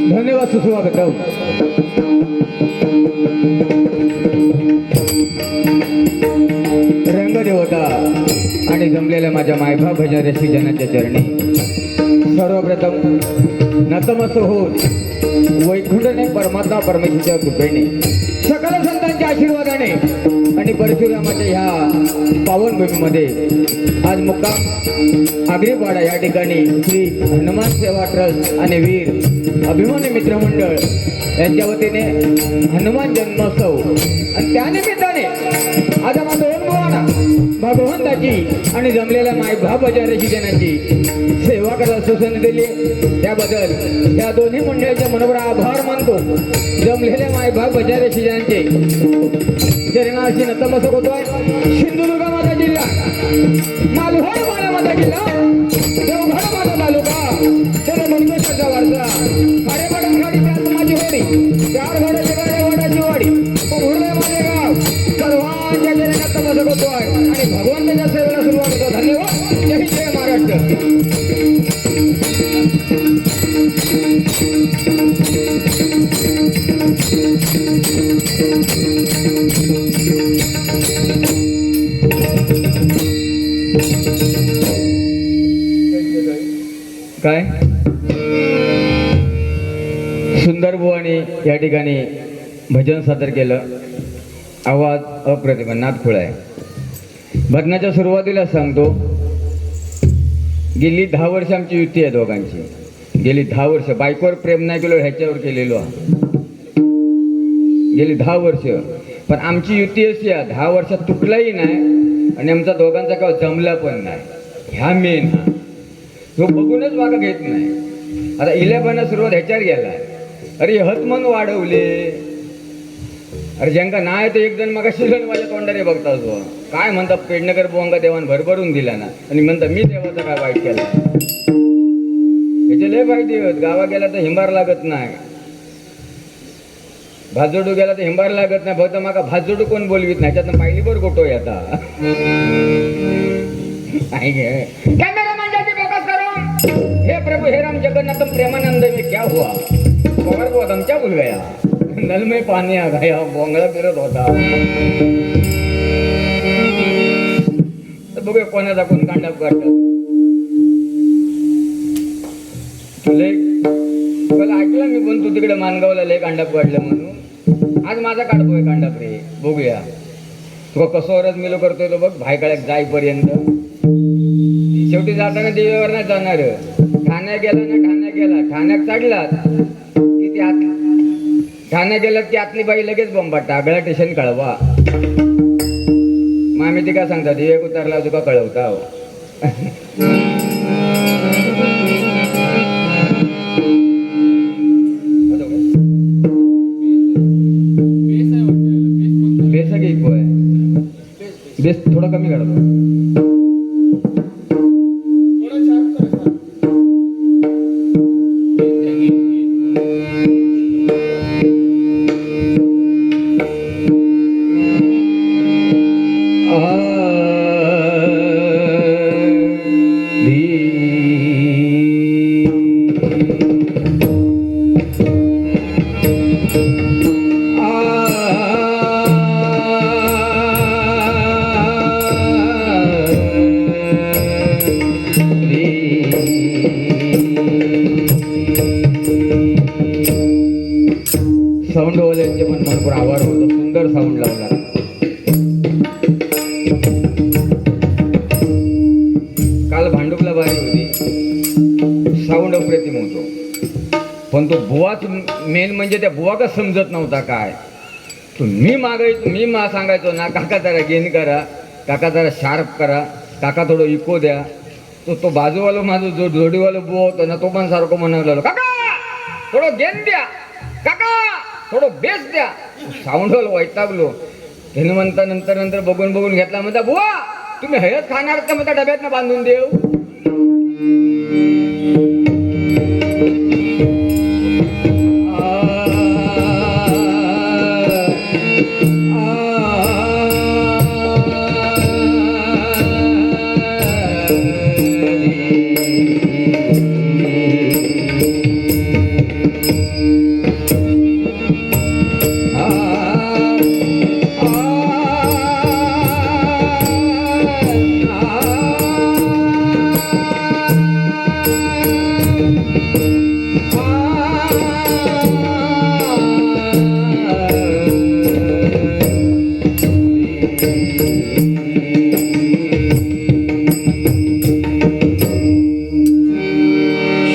धन्यवाद सुस्वागतम. रंगदेवता आणि जमलेल्या माझ्या मायभा भजन रसिक जनाच्या चरणी सर्वप्रथम नतमस्त होत वैकुंठने परमात्मा परमेश्वराच्या कृपेने सकल संतांच्या आशीर्वादाने आणि परशुरामाच्या ह्या पावनभूमीमध्ये आज मुक्काम आगरीपाडा या ठिकाणी श्री हनुमान सेवा ट्रस्ट आणि वीर अभिमानी मित्रमंडळ यांच्या वतीने हनुमान जन्मोत्सव आणि त्यानिमित्ताने आज आम्हा दोन भावांना भगवंताची आणि जमलेल्या मायबाप जनाची सेवा करायला सुसंधी दिली. त्याबद्दल त्या दोन्ही मंडळाच्या मनोबर आभार मानतो. जमलेल्या मायबाप जनाचे चरणाशी नतमस्तक होतोय. सिंधुदुर्ग माझा जिल्हा, मालवण माझा जिल्हा, देवगड माझा तालुका, त्याला मंगेशाचा वारसा, खाडी माझी होडी, चार घोड्याची गाडी वडाची वाडी, उघडले माझे गाव, सर्वांच्या चरणी नतमस्तक होतोय आणि भगवंताच्या सेवेला सुरुवात होतो. धन्यवाद. जय हिंद, जय महाराष्ट्र. काय सुंदर बुवानी या ठिकाणी भजन सादर केलं. आवाज अप्रतिम, नाद खुळा आहे. भजनाच्या सुरुवातीला सांगतो, गेली 10 वर्ष आमची युती आहे दोघांची. गेली 10 वर्ष बायकोवर प्रेम नाही केलो, ह्याच्यावर केलेलो. गेली 10 वर्ष पण आमची युती अशी आहे 10 वर्षात तुटलाही नाही आणि आमचा दोघांचा काय जमला पण नाही. ह्या मेन तो बघूनच मागं घेत नाही. आता इलेव्हन सुरुवात ह्याच्यावर गेला. अरे हत मन वाढवले. अरे ज्यांका नाही तर एक जण मग शिरण माझ्या तोंडाने बघता तो काय म्हणता, पेडणेकर बोंगा देवान भरभरून दिला ना आणि म्हणता मी देवाचा काय वाईट केला. ह्याचे लय फायदे होत. गावा गेला तर हिंबार लागत नाही, भाजोडू गेला तर हिंबार लागत नाही. फक्त माका भाजोडू कोण बोलवीत नाही. त्यातनं पाहिली बर गोटो आता हे प्रभु हे राम जगन्नाथ प्रेमानंद में क्या हुआ. पवार को हम क्या भूल गया. नल में पानी आ गया, बोंगळा फिरत होता. तर बघूया कोणाचा कोण कांडा काढतात. तुला ऐकलं मी पण तू तिकडे मानगावला लय कांडाप काढलं म्हणून. आज माझा काढतोय कांडाप रे. बघूया तुला कसं वरच मिलो करतोय तो बघ. भायकाळ्यात जाईपर्यंत शेवटी जाताना देवीवर नाही जाणार. ठाण्यात गेला ना, ठाण्यात गेला, ठाण्यात चढला की ती ठाण्यात गेला की आतली बाई लगेच बंबा टागळा स्टेशन कळवा. मग आम्ही ती काय सांगतात, विवेक उतरला तुका कळवता. बेस थोडा कमी काढतो. अप्रतिम होतो. पण तो बुवाच मेन म्हणजे त्या बुवाकच समजत नव्हता काय. तो मी सांगायचो ना, काका जरा गेन करा, काका जरा शार्प करा, काका थोडं इको द्या. तो बाजूवाला माझं जो जोडीवाला बुवा होता ना, तो पण सारखं म्हणायला, काका थोडं गेन द्या, काका थोडं बेस द्या. साऊंडवाला वैतागलो. त्यानं म्हणता नंतर बघून घेतला. म्हणता बुवा तुम्ही हळद खाणार तर म्हणता डब्यातनं बांधून देऊ.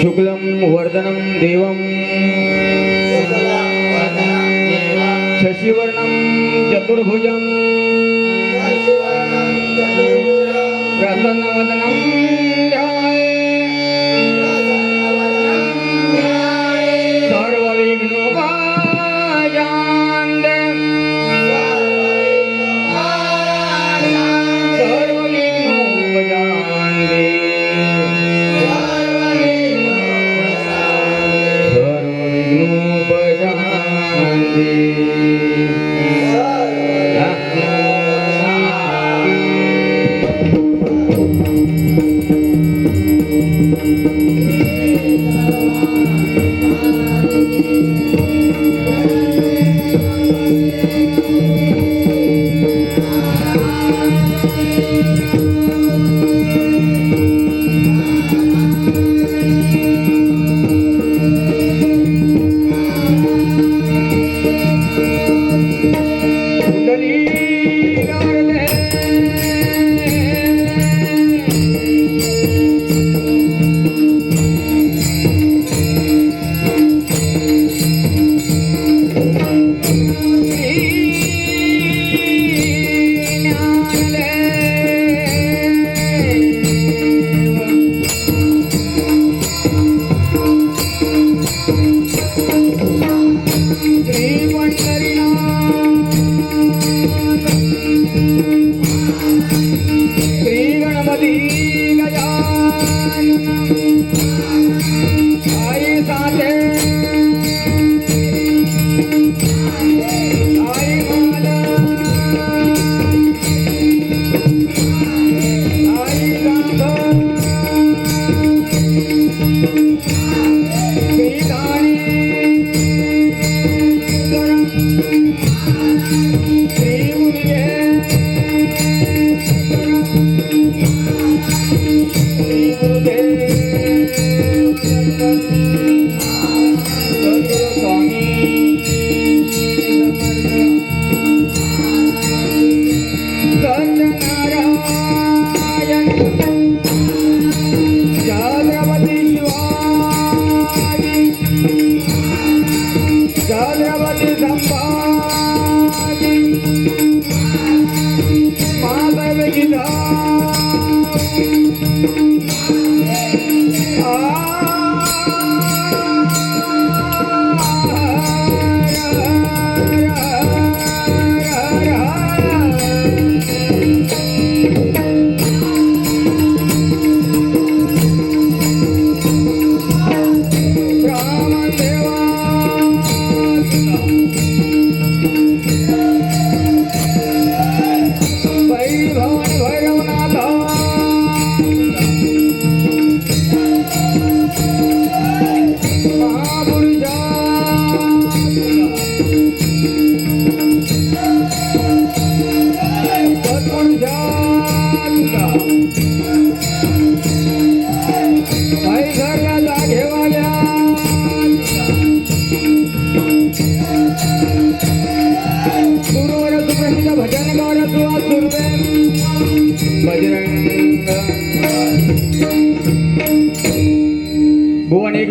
शुक्लम वर्धनम देवम शशिवर्णम चतुर्भुजम प्रसन्नवदनम Thank you.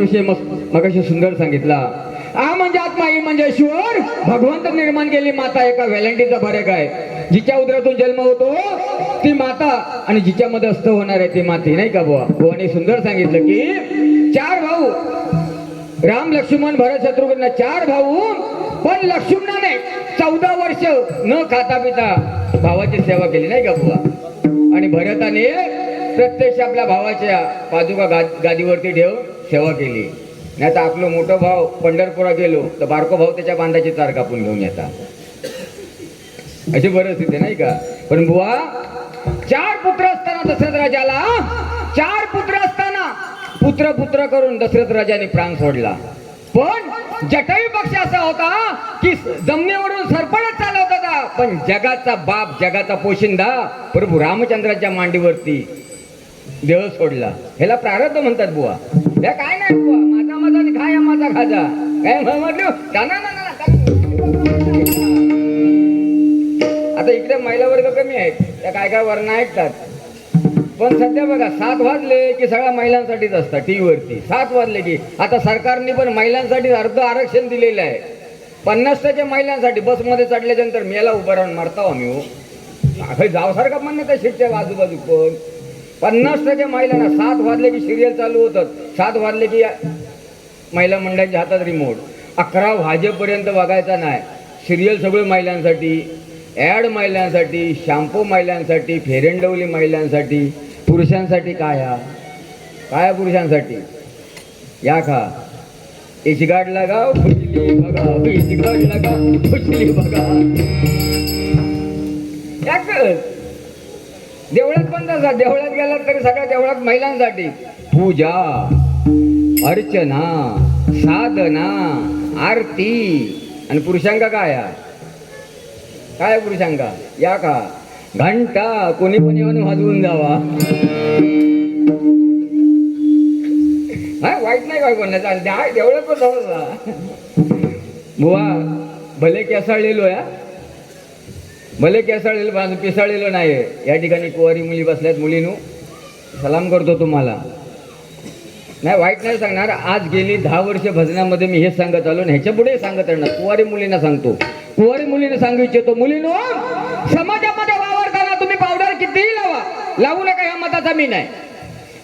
विषय मगाशी सुंदर सांगितला. आ म्हणजे आत्मा, ई म्हणजे ईश्वर. भगवंत निर्माण केली माता एका व्हॅलेंटीचा फरक आहे. जिच्या उदरातून जन्म होतो ती माता आणि जिच्यामध्ये अस्त होणार आहे ती माती, नाही का बुवा. बुवाने सुंदर सांगितलं की 4 भाऊ, राम लक्ष्मण भरत शत्रुघ्न 4 भाऊ, पण लक्ष्मणाने 14 वर्ष न खाता पिता भावाची सेवा केली, नाही का बुवा. आणि भरताने प्रत्यक्ष आपल्या भावाच्या पादुका गादीवरती ठेव सेवा केली. नाही तर आपलं मोठं भाव पंढरपुरा गेलो तर बारको भाव त्याच्या बांधाची तार कापून घेऊन येतात, अशी परिस्थिती नाही का. पण बुवा 4 पुत्र असताना दशरथ राजाला 4 पुत्र असताना पुत्र करून दशरथ राजाने प्राण सोडला. पण जटायू पक्ष असा होता की जमिनीवरून सरपणच चालवत होता, पण जगाचा बाप, जगाचा पोशिंदा प्रभू रामचंद्राच्या मांडीवरती देह सोडला. ह्याला प्रारब्ध म्हणतात बुवा. हे काय नाही बुवा, माझा आणि खाया माझा खाजा काय म्हटलं. आता इकडे महिला वर्ग कमी आहेत, त्या काय वर्ण ऐकतात. पण सध्या बघा 7 वाजले की सगळ्या महिलांसाठीच असतात टीव्ही वरती. 7 वाजले की आता सरकारने पण महिलांसाठी अर्ध आरक्षण दिलेलं आहे. 50% महिलांसाठी. बसमध्ये चढल्याच्या नंतर मेला उभं राहून मारता आम्ही हो जावसारखं म्हणणं त्या शिटच्या आजूबाजू. पण 50% महिलांना 7 वाजले की सिरियल चालू होतात. 7 वाजले की महिला मंडळाच्या हातात रिमोट. 11 वाजेपर्यंत बघायचा नाही. सिरियल सगळं महिलांसाठी, ॲड महिलांसाठी, शॅम्पू महिलांसाठी, फेअर अँड लवली महिलांसाठी. पुरुषांसाठी काय पुरुषांसाठी या खा इचगाड लगा फुटली बघा, इचगाड लगा फुटली बघा. देवळात पण तसा, देवळात गेलात तरी सगळ्या देवळात महिलांसाठी पूजा अर्चना साधना आरती. आणि पुरुषांका काय पुरुषांका या का घंटा कोणी पण येऊन वाजवून जावा. वाईट नाही काय कोणाचा देवळात पण थोडा बुवा भले केसाळलेलो या भले केसाळलेलो पण पिसाळलेलो नाही. या ठिकाणी कुवारी मुली बसल्यात. मुलीनो सलाम करतो तुम्हाला. नाही वाईट नाही सांगणार. आज गेली 10 वर्ष भजनामध्ये मी हेच सांगत आलो आणि ह्याच्या पुढे सांगत राहणार. कुवारी मुलींना सांगतो, कुवारी मुलींना सांगू इच्छितो, मुलीनो समाजामध्ये वावरताना तुम्ही पावडर कितीही लावू नका, ह्या मताचा मी नाही.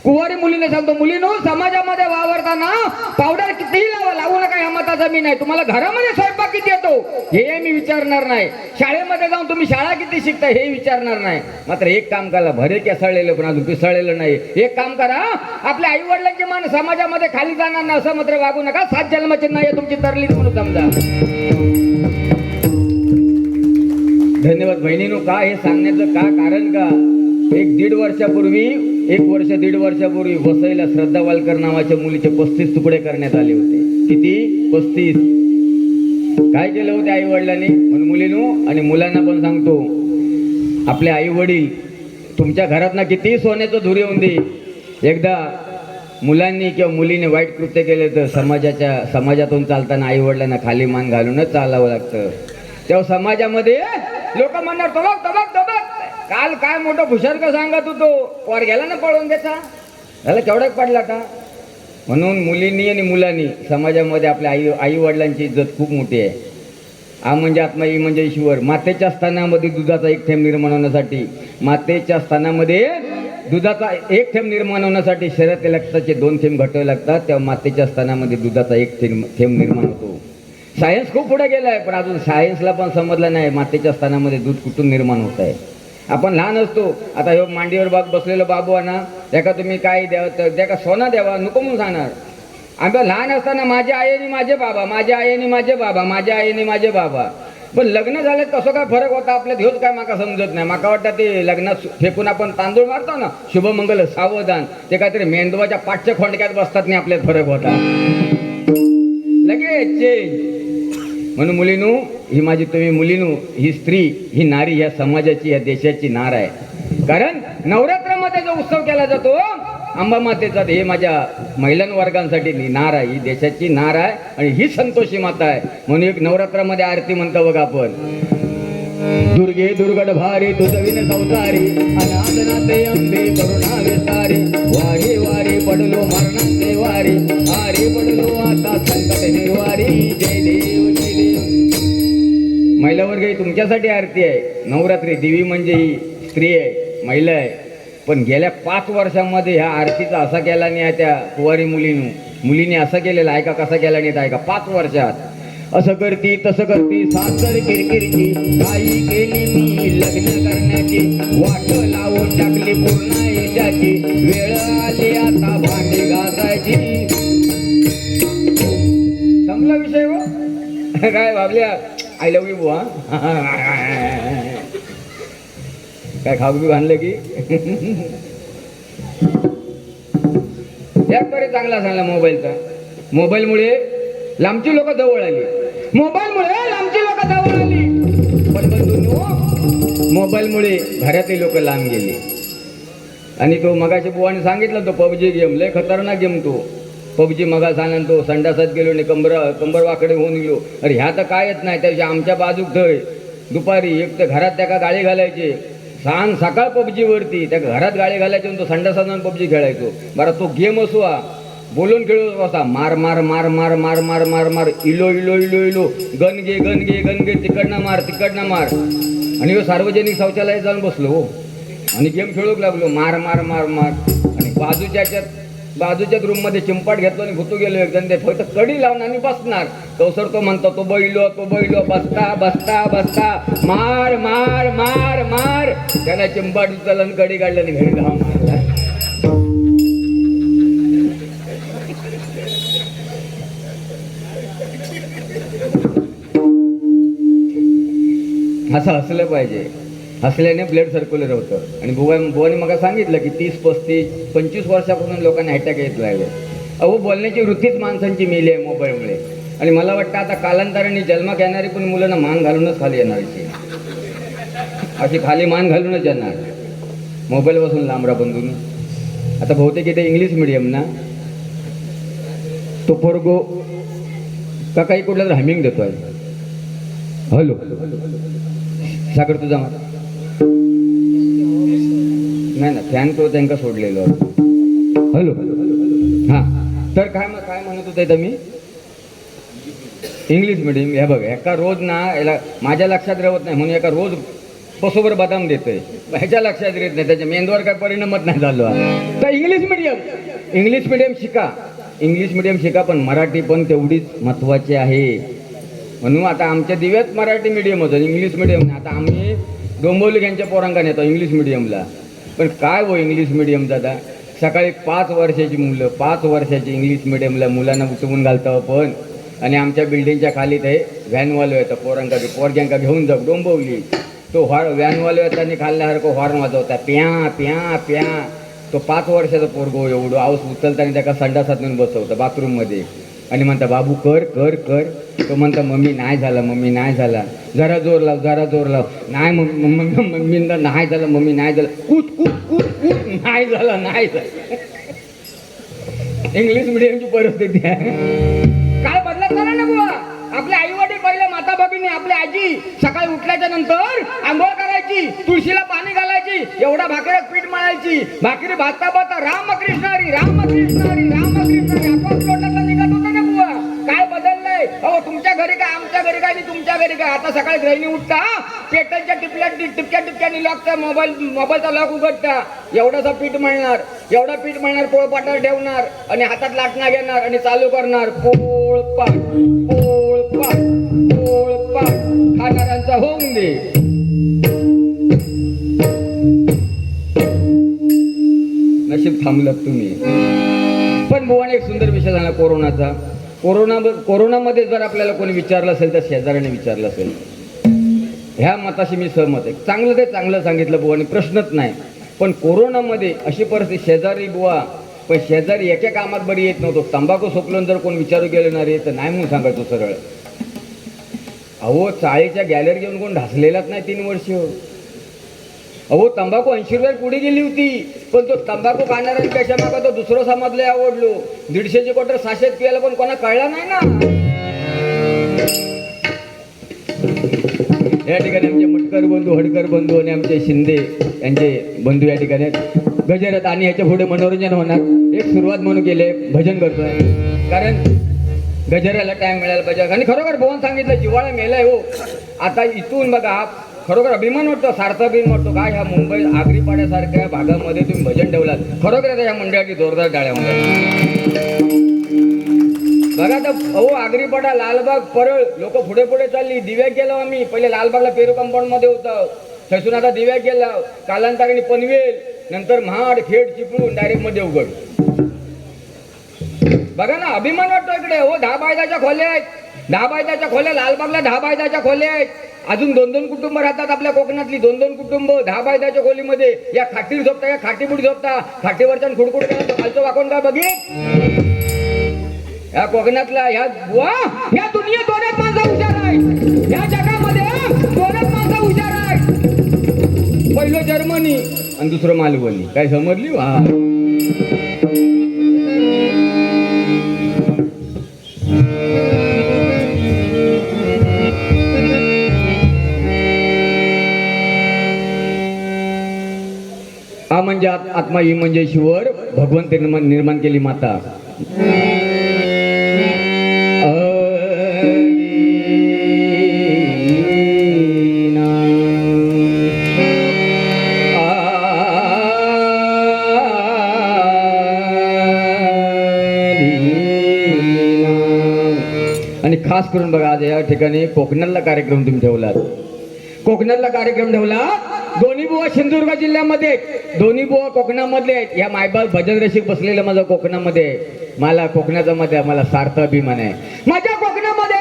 कुवारी मुलीने सांगतो, मुलीनो समाजामध्ये वावरताना पावडर कितीही लावू नका, ह्या मताचा मी नाही. तुम्हाला घरामध्ये स्वयंपाक किती येतो हे मी विचारणार नाही. शाळेमध्ये जाऊन तुम्ही शाळा किती शिकता हे विचारणार नाही. मात्र एक काम करा, भरे केसाळलेलं पण अजून पिसाळलेलं नाही. एक काम करा, आपल्या आई वडिलांचे मान समाजामध्ये खाली जाणार नाही असं मात्र वागू नका. 7 जन्माची नाही तुमची तरली म्हणून समजा. धन्यवाद बहिणीनो. का हे सांगण्याचं कारण का 1-1.5 वर्षापूर्वी 1-1.5 वर्षापूर्वी वसईला श्रद्धा वालकर नावाच्या मुलीचे 35 तुकडे करण्यात आले होते. किती? 35. काय केलं होते आई वडिलांनी म्हणून मुलीनो आणि मुलांना पण सांगतो, आपले आई वडील तुमच्या घरात ना किती सोन्याचं धूर येऊन दे, एकदा मुलांनी किंवा मुलीने वाईट कृत्य केले तर समाजातून चालताना आई वडिलांना खाली मान घालूनच चालावं लागतं. तेव्हा समाजामध्ये लोक म्हणणार तबक काल काय मोठं भुषार का सांगत होतो, वर गेला ना पळून त्याचा त्याला केवढ्याक पडला का. म्हणून मुलींनी आणि मुलांनी समाजामध्ये आपल्या आई वडिलांची इज्जत खूप मोठी आहे. आ म्हणजे आत्मा, ई म्हणजे ईश्वर. मातेच्या स्थानामध्ये दुधाचा 1 थेंब निर्माण होण्यासाठी, मातेच्या स्थानामध्ये दुधाचा 1 थेंब निर्माण होण्यासाठी शरीरातील रक्ताचे 2 थेंब घटावे लागतात. तेव्हा मातेच्या स्थानामध्ये दुधाचा 1 थेंब निर्माण होतो. सायन्स खूप पुढे गेला आहे, पण अजून सायन्सला पण समजलं नाही मातेच्या स्थानामध्ये दूध कुठून निर्माण होत आहे. आपण लहान असतो, आता ह्यो मांडीवर बसलेलो बाबू आहे ना, त्याका तुम्ही काय द्यावं तर त्याका सोनं द्यावा नको म्हणून सांगणार. आम्ही लहान असताना माझ्या आईने माझे बाबा, माझ्या आईने माझे बाबा, माझ्या आईने माझे बाबा. पण लग्न झाले कसं काय फरक होता आपल्यात ह्योच काय माका समजत नाही. माका वाटतं ते लग्नात फेकून आपण तांदूळ मारतो ना, शुभमंगल सावधान, ते काहीतरी मेंदवाच्या पाठच्या खोंडक्यात बसतात नाही आपल्यात फरक होता लगेच चेंज. म्हणून मुलीनू ही माझी तुम्ही मुलीनू ही स्त्री ही नारी या समाजाची या देशाची नार आहे. कारण नवरात्रामध्ये जो उत्सव केला जातो अंबा मातेचा, हे माझ्या महिलांवर्गांसाठी नार आहे, ही देशाची नार आहे आणि ही संतोषी माता आहे. म्हणून एक नवरात्रामध्ये आरती म्हणतो बघा आपण, दुर्गे दुर्गड भारी तुझविन संसारी अनाथनाथे अंबे करुणा विस्तारी वारी वारी पडलो मरणाचे वारी आरे पडलो आता संकट निवारी जय देव जय देव. महिला वर्ग ही तुमच्यासाठी आरती आहे. नवरात्री देवी म्हणजे ही स्त्री आहे, महिला आहे. पण गेल्या 5 वर्षांमध्ये ह्या आरतीचा असा केला नाही त्या कुवारी मुलीने असं केलेलं आहे का, कसा केला नाही आहे का 5 वर्षात असं करती तसं करती सासर किरकिरची काही केली मी लग्न करण्याची वाट लावून टाकली पूर्ण यशाची वेळ आली आता भांडी घासायची. संपला विषय हो. काय भाबल्या आय लव्ह यू बुवा. काय खाऊ बी बांधलं की एक बरे चांगला झाला मोबाईलचा. मोबाईलमुळे लांबची लोक जवळ आली. मोबाईलमुळे लांबची लोक जवळ आली. पण बंधूंनो, मोबाईलमुळे घरातली लोक लांब गेली. आणि तो मगाशी बुवाने सांगितलं तो पबजी गेम लय खतरनाक गेम. तो पबजी मगा सांगा तो संडासात गेलो आणि कंबर वाकडे होऊन गेलो. अरे ह्या तर काय येत नाही. त्याच्या आमच्या बाजूक थय दुपारी एक तर घरात त्या गाळी घालायचे. सांग सकाळ पबजीवरती त्या घरात गाळी घालायची तो संडासात जाऊन पबजी खेळायचो. बरं तो गेम असो बोलून खेळत असा मार मार मार मार मार मार मार मार इलो इलो इलो इलो गन घे गन घे गन घे तिकडनं मार. आणि सार्वजनिक शौचालयात जाऊन बसलो हो आणि गेम खेळूक लागलो मार मार मार मार. आणि बाजूच्याच रूम मध्ये चिंपाट घेतलो आणि भुतू गेलो एकदम. ते फक्त कडी लावून आणि बसणार. तो तो म्हणतो तो बैलो बसता बसता बसता मार मार मार मार. त्याला चिंपाट उचलला आणि कडी काढलं आणि घरी धाव मारला. असं हसलं पाहिजे. हसल्याने ब्लड सर्क्युलर होतं. आणि बुवाने मग सांगितलं की 30-35-25 वर्षापासून लोकांना अटॅक येत लागले. अहो बोलण्याची वृत्तीच माणसांची मेली आहे मोबाईलमुळे. आणि मला वाटतं आता कालांतराने जन्मात येणारी पण मुलांना मान घालूनच खाली येणार. अशी खाली मान घालूनच येणार. मोबाईलपासून लांब राहा बंधूंनी. आता बहुतेक इथे इंग्लिश मिडियम ना तो पोरगो का काही कुठला तर हमिंग देतोय. हॅलो सागर तुझा मार नाही ना फॅन तो त्यांना सोडलेलो. हॅलो हां तर काय म्हणत होते मी इंग्लिश मिडियम. हे बघ एका रोज ना याला माझ्या लक्षात राहत नाही म्हणून एका रोज पसोबर बदाम देतोय. ह्याच्या लक्षात येत नाही. त्याच्या मेंदूवर काय परिणामच नाही झालो. तर इंग्लिश मिडियम शिका. इंग्लिश मिडियम शिका पण मराठी पण तेवढीच महत्त्वाची आहे. म्हणून आता आमच्या दिव्यात मराठी मिडियम होतं इंग्लिश मिडियम नाही. आता आम्ही डोंबवली यांच्या पोरांका नेतो इंग्लिश मिडियमला. पण काय हो इंग्लिश मिडियम दादा सकाळी 5 वर्षाची मुलं 5 वर्षाची इंग्लिश मिडियमला मुलांना उठवून घालतो पण. आणि आमच्या बिल्डिंगच्या खाली ते व्हॅनवालो येतं पोरग्यांका घेऊन जाऊ डोंबवली. तो व्हॅनवालो येता आणि खाल्ल्यासारखं हॉर्न वाजवता प्या प्या प्या. तो 5 वर्षाचा पोरगो एवढं आऊस उचलताना त्याला संडासात नेऊन बसवतं बाथरूममध्ये. आणि म्हणता बाबू कर कर कर. तो म्हणता मम्मी नाही झाला जरा जोर लाव नाही मम्मी नाही झालं मम्मी नाही झालं कूट कूट कूट कूट नाही झालं. इंग्लिश मिडियमची परिस्थिती आहे. काय बदलत झाला ना बुवा. आपले आई वडील पहिले माता भगिनी आपली आजी सकाळी उठल्याच्या नंतर आंघोळ करायची तुळशीला पाणी घालायची एवढा भाकऱ्यात पीठ मळायची. भाकरी भाजता भाजता रामकृष्ण हरी रामकृष्ण हरी रामकृष्ण हरी आपोआप लोटातला निघत होता ना बुवा. काय बदललंय अहो तुमच्या घरी काय आमच्या घरी काय तुमच्या घरी काय. आता सकाळी गृहिणी उठता पेटलच्या टिपक्यानी लॉकचा मोबाईलचा लॉक उघडता. एवढा पीठ मळणार पोळपाटावर ठेवणार आणि हातात लाटणा घेणार आणि चालू करणार पोळपाट पोळपाट पोळपाट. खाणाऱ्यांचा होऊन दे. नशीब थांबलात तुम्ही. पण बुवाने एक सुंदर विषय झाला कोरोनाचा. कोरोनामध्ये जर आपल्याला कोणी विचारलं असेल तर शेजाऱ्याने विचारलं असेल. ह्या मताशी मी सहमत आहे. चांगलं ते चांगलं सांगितलं बुवाने प्रश्नच नाही. पण कोरोनामध्ये अशी परिस्थिती शेजारी बुवा पण शेजारी एका कामात बरी येत नव्हतो. तंबाखू सोकलं जर कोण विचारू गेलं ना रे तर नाही म्हणून सांगायचो सरळ. अहो चाळीच्या गॅलरी घेऊन कोण ढासलेलाच नाही 3 वर्ष. अहो तंबाखू 80 रुपये पुढे गेली होती. पण तो तंबाखू खाणाऱ्यांपेक्षा मागा तो दुसरं समाजले आवडलो. 150ची क्वार्टर 600 पियाला पण कोणा कळला नाही ना. या ठिकाणी आमचे मटकर बंधू, हडकर बंधू आणि आमचे शिंदे यांचे बंधू या ठिकाणी आहेत. गजरात आणि याच्या पुढे मनोरंजन होणार. एक सुरुवात म्हणून केले, भजन करतोय कारण गजराला टाइम मिळायला पाहिजे. आणि खरोखर भवन सांगितलं जिव्हाळा मेलाय हो. आता इथून बघा खरोखर अभिमान वाटतो, सार्थ अभिमान वाटतो काय ह्या मुंबई आगरीपाड्यासारख्या भागामध्ये तुम्ही भजन ठेवलात. खरोखर आता या मंडळाची जोरदार टाळ्या होत्या. बघा तर अहो आगरीपाडा, लालबाग, परळ लोक पुढे पुढे चालली. दिव्या गेलो आम्ही, पहिले लालबागला पेरू कंपाऊंड मध्ये होतं, तिथून आता दिव्या गेला, कालांतराने पनवेल, नंतर महाड, खेड, चिपळूण, डायरेक्ट मध्ये उघड. बघा ना अभिमान वाटतो इकडे हो. 10 बायदाच्या खोल्या आहेत, 10 बायदाच्या खोल्या, लालबागला 10 बायदाच्या खोल्या आहेत. अजून 2-2 कुटुंब राहतात आपल्या कोकणातली, 2-2 कुटुंब 10 बायदाच्या खोलीमध्ये. या खाटीवर झोपता, या खाटीपुढे झोपता, खाटीवरच्या खुडकुड खालचं वाकून काय बघित. या कोकणातला ह्या दुनियेत 2च माणसं हुशार आहेत. या जगामध्ये 2च माणसं हुशार आहेत. पहिलं जर्मनी आणि दुसरं मालवणी. काय समजली वा. आ म्हणजे आत्मा, ही म्हणजे ईश्वर, भगवंत निर्माण केली माता. आणि खास करून बघा आज या ठिकाणी कोकणातला कार्यक्रम तुम्ही ठेवला. कोकणातला कार्यक्रम ठेवला. दोन्ही बुवा सिंधुदुर्ग जिल्ह्यामध्ये, दोन्ही बुवा कोकणामधले आहेत. या मायबाप भजन रसिक बसलेलं माझं कोकणामध्ये. मला कोकणाचा मध्ये मला सार्थ अभिमान आहे. माझ्या कोकणामध्ये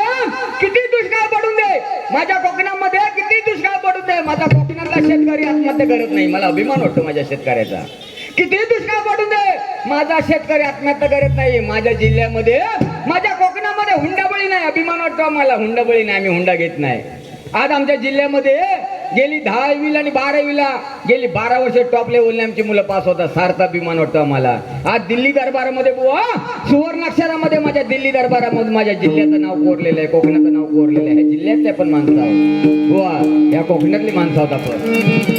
किती दुष्काळ पडून दे, माझ्या कोकणामध्ये किती दुष्काळ पडून दे, माझा कोकणातला शेतकरी आत्महत्या करत नाही. मला अभिमान वाटतो माझ्या शेतकऱ्याचा. किती दुष्काळ पडून दे, माझा शेतकरी आत्महत्या करत नाही. माझ्या जिल्ह्यामध्ये, माझ्या कोकणामध्ये हुंडाबळी नाही. अभिमान वाटतो मला. हुंडाबळी नाही, आम्ही हुंडा घेत नाही. आज आमच्या जिल्ह्यामध्ये गेली 10वीला आणि 12वीला गेली 12 वर्ष टॉप लेवलने आमची मुलं पास होतात. सार्थ अभिमान वाटतो आम्हाला. आज दिल्ली दरबारामध्ये बुवा सुवर्णाक्षरामध्ये माझ्या दिल्ली दरबारामध्ये माझ्या जिल्ह्याचं नाव कोरलेलं आहे, कोकणाचं नाव कोरलेलं आहे. जिल्ह्यातले पण माणसं आहोत बुवा, या कोकणातली माणसं आहोत आपण.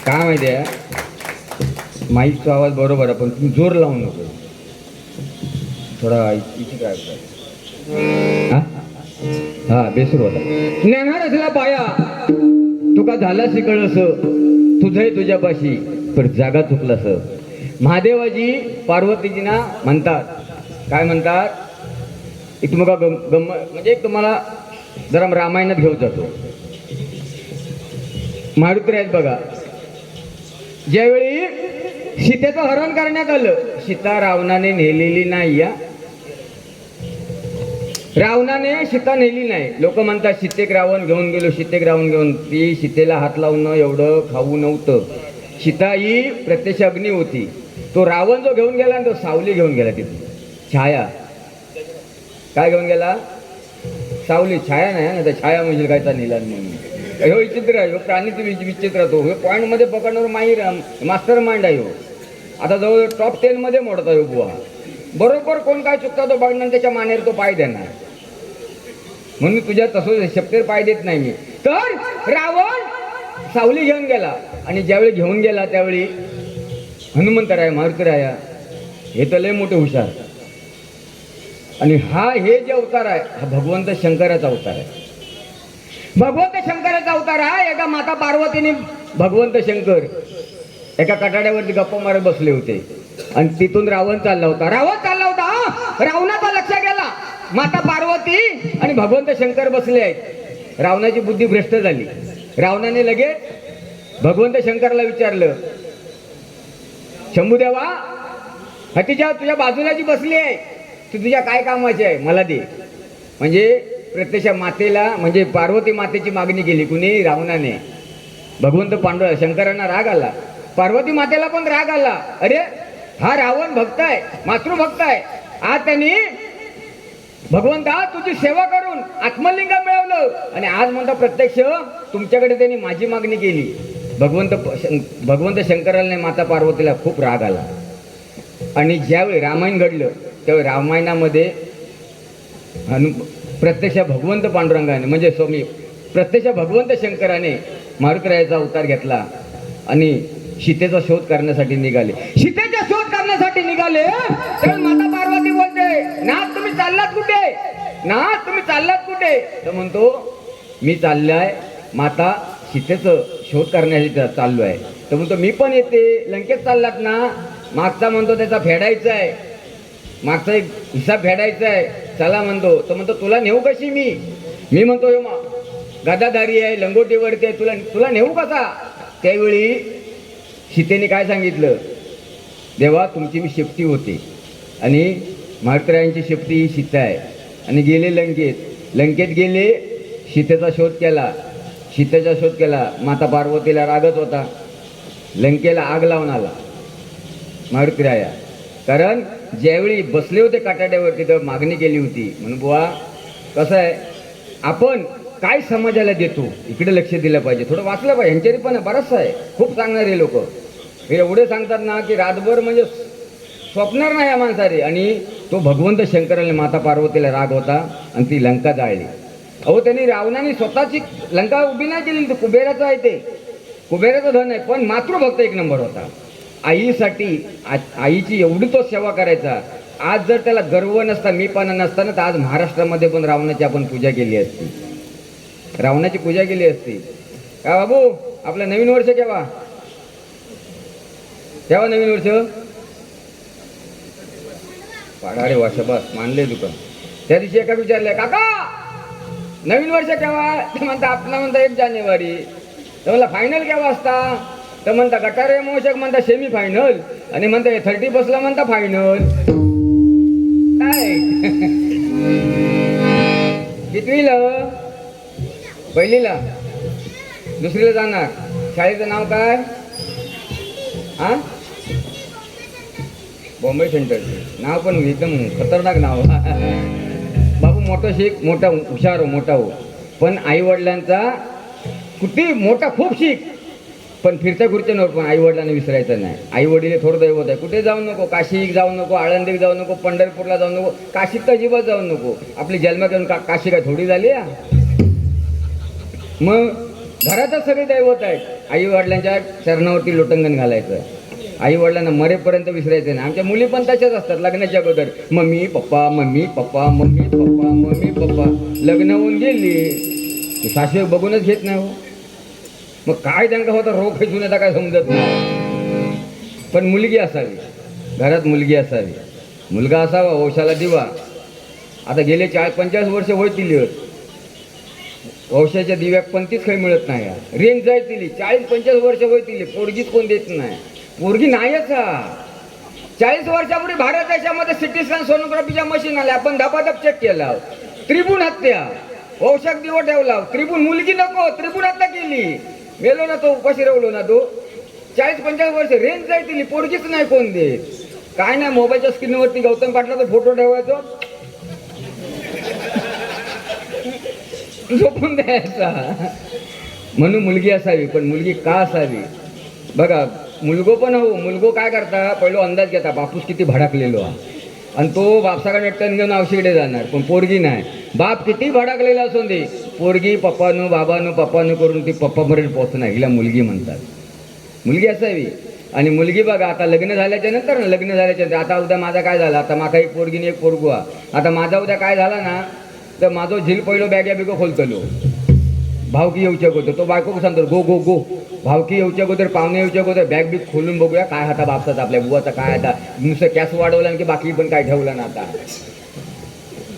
काय माहिती आहे, माईकचा आवाज बरोबर आहे पण तुम्ही जोर लावून नको, थोडा इथे काय हा हा बेसूर होता. ज्ञाना रचला पाया तुका झाला शिकळस, तुझंही तुझ्यापाशी पण जागा चुकलास. महादेवाजी पार्वतीजींना म्हणतात, काय म्हणतात, एक तुम्हाला म्हणजे एक तुम्हाला जरा रामायणात घेऊन जातो. मारुती आहेत बघा, ज्यावेळी सीतेचं हरण करण्यात आलं, सीता रावणाने नेलेली नाही. या रावणाने सीता नेली नाही. लोक म्हणतात सीतेक रावण घेऊन गेलो, सीतेक रावण घेऊन. ती सीतेला हात लावणं एवढं खाऊ नव्हतं. सीता ही प्रत्यक्ष अग्नी होती. तो रावण जो घेऊन गेला तो सावली घेऊन गेला. तिथे छाया काय घेऊन गेला, सावली. छाया नाही ना, तर छाया म्हणजे काय तर नेला म्हणून. ह्यो विचित्र आहे, ह्यो प्राणीच विचित्र तो. ह्यो पॉईंटमध्ये पकडणार माहीर मास्टर माइंड आहे ह्यो. आता जवळ टॉप 10 मध्ये मोडता ह्यो बुवा. बरोबर कोण काय चुकता तो बघणार, त्याच्या मानेर तो पाय देणार. म्हणून तुझ्या तसं शब्देर पाय देत नाही मी. तर रावण सावली घेऊन गेला आणि ज्यावेळी घेऊन गेला त्यावेळी हनुमंतराया मारुतीराया हे तर लय मोठे हुशार. आणि हे जे अवतार आहे हा भगवंत शंकराचा अवतार आहे. भगवंत शंकराचा अवतार आहे. एका माता पार्वतीने भगवंत शंकर एका कटाड्यावरती गप्पा मारत बसले होते आणि तिथून रावण चालला होता. रावणाचा लक्ष गेला माता पार्वती आणि भगवंत शंकर बसले आहेत. रावणाची बुद्धी भ्रष्ट झाली. रावणाने लगेच भगवंत शंकरला विचारलं, शंभूदेवा हतीच्या तुझ्या बाजूला जी बसली आहे ती तुझ्या काय कामाची आहे मला दे. म्हणजे प्रत्यक्ष मातेला म्हणजे पार्वती मातेची मागणी केली कुणी? रावणाने. भगवंत शंकरांना राग आला, पार्वती मातेला पण राग आला. अरे हा रावण भक्त आहे, मातृभक्त आहे. आज त्यांनी भगवंता तुझी सेवा करून आत्मलिंग मिळवलं आणि आज म्हणता प्रत्यक्ष तुमच्याकडे त्यांनी माझी मागणी केली. भगवंत शंकराने माता पार्वतीला खूप राग आला. आणि ज्यावेळी रामायण घडलं त्यावेळी रामायणामध्ये प्रत्यक्ष भगवंत पांडुरंगाने म्हणजे स्वामी प्रत्यक्ष भगवंत शंकराने मारुतीरायाचा अवतार घेतला आणि सीतेचा शोध करण्यासाठी निघाले. सीतेचा शोध करण्यासाठी निघाले तर माता पार्वती बोलते, नाथ तुम्ही चाललात कुठे? नाथ तुम्ही चाललात कुठे? तर म्हणतो मी चाललाय माता सीतेचं शोध करण्यासाठी चाललो आहे. तर म्हणतो मी पण येते. लंकेत चाललात ना? मागचा म्हणतो त्याचा फेडायचा आहे, मागचा एक हिसाब फेडायचा आहे, चला म्हणतो. तर म्हणतो तुला नेऊ कशी मी म्हणतो गदाधारी आहे, लंगोटीवरती आहे, तुला नेऊ कसा? त्यावेळी सीतेने काय सांगितलं, देवा तुमची मी शेपटी होते आणि मारुतीरायांची शेपटी ही सीता आहे. आणि गेले लंकेत गेले, सीतेचा शोध केला. माता पार्वतीला रागत होता, लंकेला आग लावून आला मारुतीराया. कारण ज्यावेळी बसले होते काटाड्यावरती तर मागणी केली होती, म्हणून बुवा कसं आहे आपण काय समाजाला देतो इकडे लक्ष दिलं पाहिजे, थोडं वाचलं पाहिजे. ह्यांच्यारी पण बरंचसं आहे, खूप सांगणारे लोक हे एवढे सांगतात ना की रातभर म्हणजे स्वप्नार नाही या माणसाने. आणि तो भगवंत शंकराने माता पार्वतीला राग होता आणि ती लंका जाळली. अहो त्यांनी रावणाने स्वतःची लंका उभी नाही केली, कुबेराचं आहे ते, कुबेराचं धन आहे. पण मातृभक्त एक नंबर होता. आईसाठी आईची एवढी तो सेवा करायचा. आज जर त्याला गर्व नसता मीपणा नसताना तर आज महाराष्ट्रामध्ये पण रावणाची आपण पूजा केली असती, रावणाची पूजा केली असती. का बाबू आपलं नवीन वर्ष केव्हा नवीन वर्ष? पाडारे वर्ष बस मानले दुकान. त्या दिवशी एका विचारलंय, काका नवीन वर्ष केव्हा? ते म्हणता आपला म्हणता 1 जानेवारी. तर मला फायनल केव्हा असता? तर म्हणता गटारे मोशक म्हणता सेमी फायनल आणि म्हणता 30 बसला म्हणता फायनल. काय कितवीला? पहिलीला, दुसरीला जाणार. शाळेचं नाव काय? बॉम्बे सेंटर. नाव पण एकदम खतरनाक नाव. बाबू मोठं शिक, मोठा हुशार हो, मोठा हो. पण आई वडिलांचा कुठे मोठा खूप शिक, पण फिरत्या खुर्च्यांवर पण आई वडिलांना विसरायचं नाही. आई वडील थोडं दैवत आहे. कुठे जाऊ नको, काशीक जाऊ नको, आळंदीक जाऊ नको, पंढरपूरला जाऊ नको, काशीत तर अजिबात जाऊ नको. आपली जन्म घेऊन काशी काय थोडी झाली या? मग घरातच सगळे दैवत आहेत. आई वडिलांच्या चरणावरती लोटंगण घालायचं. आई वडिलांना मरेपर्यंत विसरायचं नाही. आमच्या मुली पण तशाच असतात लग्नाच्या अगोदर, mummy papa mummy papa mummy papa mummy papa. लग्न होऊन गेली सासू बघूनच घेत नाही हो. मग काय त्यांना होता रोग खेचून येता काय समजत नाही. पण मुलगी असावी, घरात मुलगी असावी, मुलगा असावा, वंशाला दिवा. आता गेले 40-45 वर्ष होईल वंशाच्या दिव्याक पण तीच काही मिळत नाही. रेंज जाय दिली 40-45 वर्ष होईल, पोरगीच कोण देत नाही. पोरगी नाहीच. 40 वर्षापूर्वी भारत देशामध्ये सिटी स्कॅन सोनोग्राफीच्या मशीन आल्या, आपण धपाधप चेक केला. त्रिभुवन हत्या, वंशक दिवो ठेवला. त्रिभुवन मुलगी नको, त्रिभुवन हत्या केली. गेलो ना तो, उपाशी रवलो ना तो. 40-45 वर्ष रेंज जाय दिली, पोरगीच नाही कोण देत. काय नाही, मोबाईलच्या स्क्रीनवरती गौतम पाटलाचा फोटो ठेवायचो, झोपून द्यायचा. म्हणून मुलगी असावी. पण मुलगी का असावी बघा. मुलगो पण हो, मुलगो काय करता पहिलो अंदाज घेता बापूस किती भडकलेलो हा, आणि तो बापसाकडे नेटन घेऊन औषधे जाणार. पण पोरगी नाही. बाप किती भडकलेला असून दे पोरगी पप्पानू पप्पानू करून ती पप्पापर्यंत पोहोचणार. हिला मुलगी म्हणतात. मुलगी असावी. आणि मुलगी बघा आता लग्न झाल्याच्या नंतर ना, लग्न झाल्याच्या नंतर आता उद्या माझा काय झाला, आता माका एक पोरगीने एक पोरगू हा. आता माझा उद्या काय झाला ना तर माझो झील पहिलो बॅग्या बिगो खोलतलो. भावकी येऊच्या अगोदर तो बायको सांगतो गो गो गो. भावकी येऊच्या अगोदर पाहुणे येऊच्या अगोदर बॅग बीग खोलून बघूया काय हाता बापसाचा आपल्या बुवाचा काय आता. नुसतं कॅस वाढवला की बाकी पण काय ठेवलं ना आता.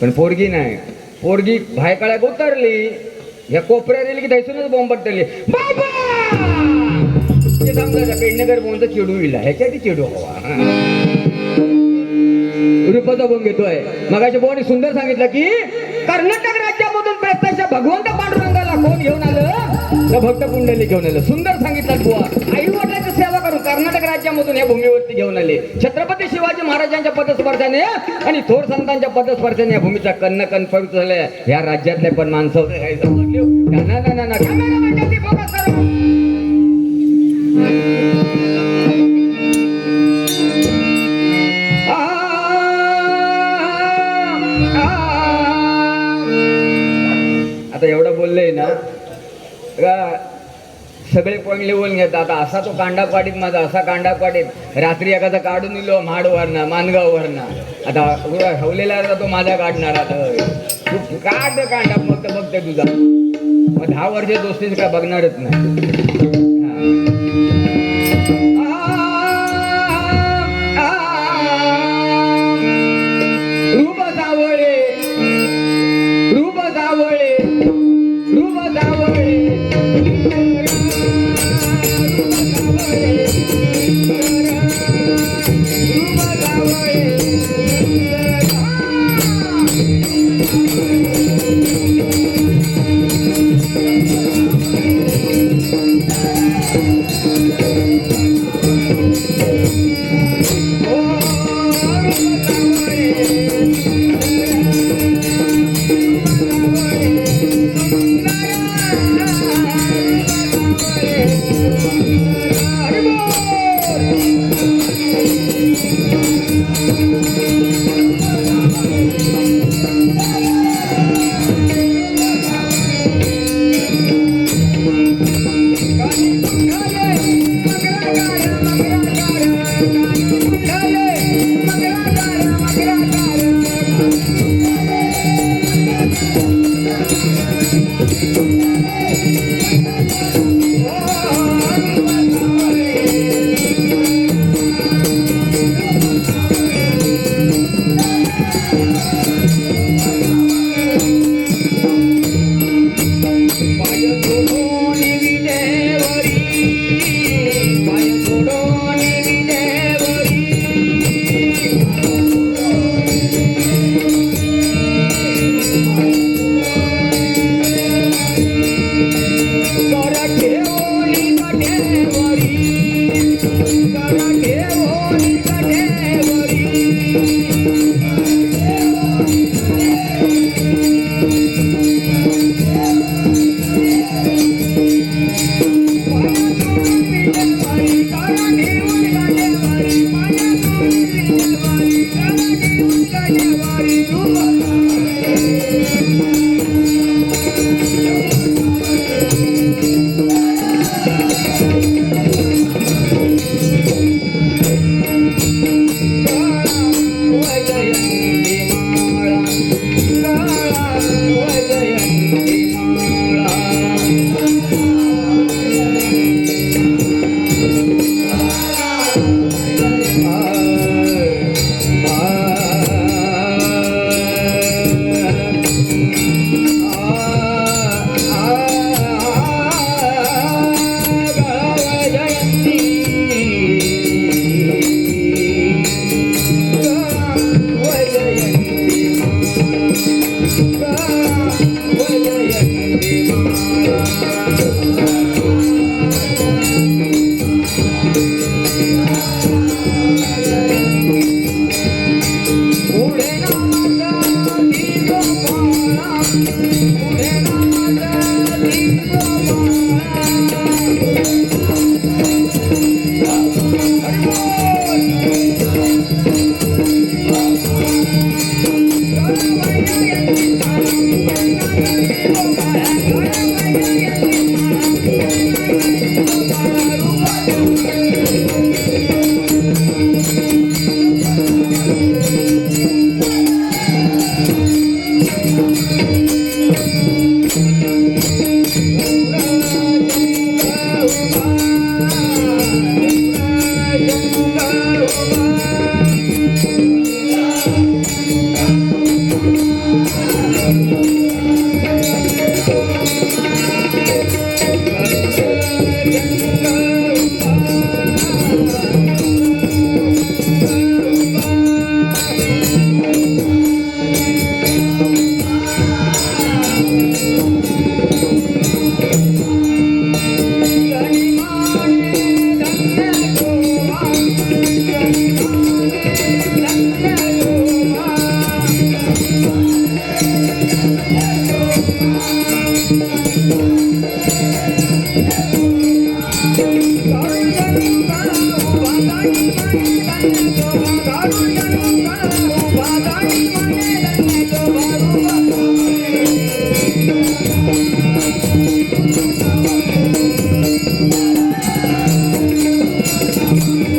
पण पोरगी नाही. पोरगी भायकाळ्या गोतरली ह्या कोपऱ्या रेली की दहसूनच बॉम्ब पडतली. ते समजा पेडणेकर बोलतो चिडू इला ह्याच्यासाठी चिडू हवा. रूपाचा बोंब घेतोय. मगाशी बोनी सुंदर सांगितलं की कर्नाटक राज्यामधून प्रत्यक्ष भगवंत पांडुरंगाला कोण घेऊन आलं तर भक्त पुंडलिक घेऊन आलं. सुंदर सांगितलं बुवा. आई वडिलांची सेवा करून कर्नाटक राज्यामधून या भूमीवरती घेऊन आले. छत्रपती शिवाजी महाराजांच्या पदस्पर्शाने आणि थोर संतांच्या पदस्पर्शाने या भूमीचा कन्न कन्फर्म झाल्या. या राज्यातले पण माणसं आता एवढं बोललंय ना सगळे पॉईंट लिहून घेतात. आता असा तो कांडा पाडीत माझा असा कांडा पाडीत रात्री एखादा काढून दिलो माडवरना मानगाववरना. आता हवलेला तो माझा काढणार. आता तू काढ कांडा फक्त बघते तुझा. मग 10 वर्ष दोस्तीच काय बघणारच नाही.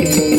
आहे